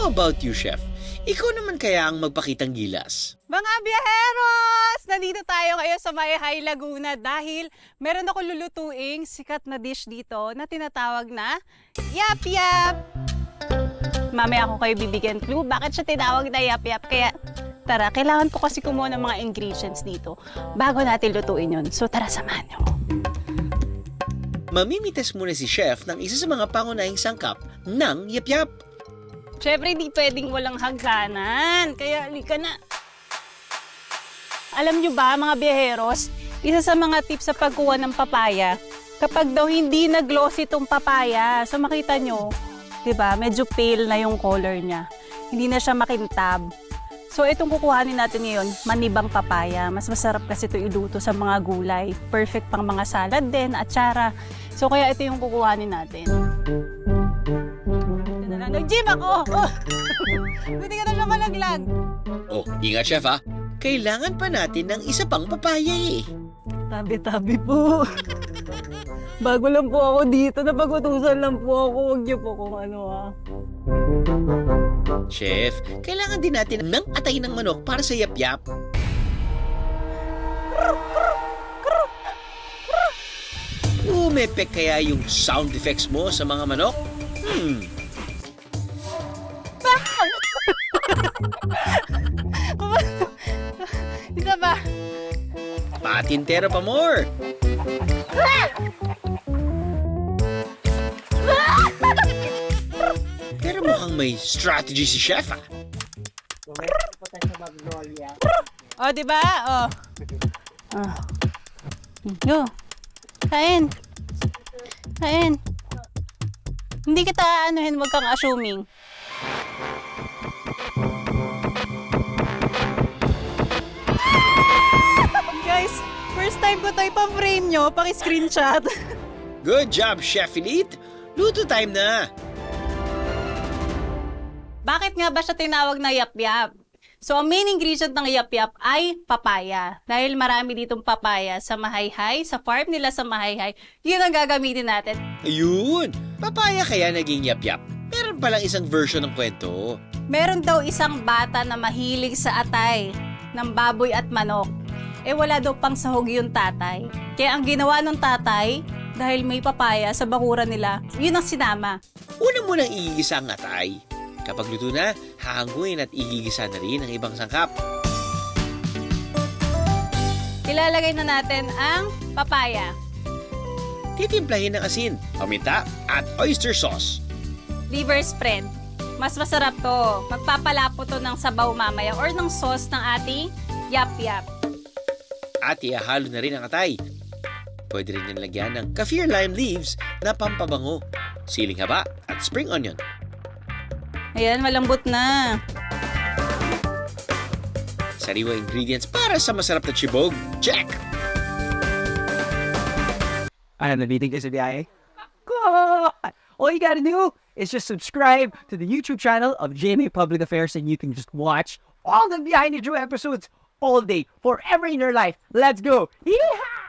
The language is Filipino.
How about you, Chef? Ikaw naman kaya ang magpakitang gilas? Mga biyaheros! Nandito tayo ngayon sa Mayhay, Laguna dahil meron ako lulutuing sikat na dish dito na tinatawag na Yap Yap! Mamaya ako kayo bibigyan clue bakit siya tinawag na Yap Yap. Kaya tara, kailangan ko kasi kumuha ng mga ingredients dito bago natin lutuin yun. So tara, samahan niyo. Mamimitas muna si Chef ng isa sa mga pangunahing sangkap ng Yap Yap. Siyempre, di pwedeng walang hagdanan. Kaya, halika na. Alam nyo ba, mga biyaheros, isa sa mga tips sa pagkuha ng papaya, kapag daw hindi na glossy itong papaya, so makita nyo, di ba, medyo pale na yung color niya. Hindi na siya makintab. So, itong kukuhanin natin ngayon, manibang papaya. Mas masarap kasi ito iluto sa mga gulay. Perfect pang mga salad din, atsara. So, kaya ito yung kukuhanin natin. Nag-gym ako! Oh. Buti ka na siya malaglag. Oh, ingat Chef ha. Kailangan pa natin ng isa pang papaya eh. Tabi-tabi po. Bago lang po ako dito. Napag-utusan lang po ako. Huwag niyo po kung ano ha. Chef, kailangan din natin ng atay ng manok para sa Yap Yap. Umepek kaya yung sound effects mo sa mga manok? Isa ba? Patintero pa more! Pero mukhang may strategy si Chef ah. Oh, di ba? Oh. Oh. Yo. Kain. Kain. Hindi kita anuhin, wag kang assuming. Guys, first time ko tayo pa-frame nyo, paki-screenshot. Good job, Chef Elite! Luto time na! Bakit nga ba siya tinawag na Yap Yap? So, ang main ingredient ng Yap Yap ay papaya. Dahil marami ditong papaya sa Mahayhay, sa farm nila sa Mahayhay, yun ang gagamitin natin. Ayun! Papaya kaya naging Yap Yap. Meron palang isang version ng kwento. Meron daw isang bata na mahilig sa atay ng baboy at manok. Eh wala daw pang sahog yung tatay. Kaya ang ginawa ng tatay, dahil may papaya sa bakuran nila, yun ang sinama. Una mo nang iigisa ang atay. Kapag luto na, hahanguin at igigisa na rin ang ibang sangkap. Ilalagay na natin ang papaya. Titimplahin ng asin, paminta at oyster sauce. Liver spread. Mas masarap to. Magpapalapo to ng sabaw mamaya or ng sauce ng ating Yap Yap. At ihahalo na rin ang atay. Pwede rin yung lagyan ng kaffir lime leaves na pampabango, siling haba at spring onion. Ayan, malambot na. Sariwa ingredients para sa masarap na chibog. Check! I am the meeting is a biyahe. God! All you gotta do is just subscribe to the YouTube channel of GMA Public Affairs and you can just watch all the Behind the Drew episodes all day, forever in your life. Let's go! Yeehaw!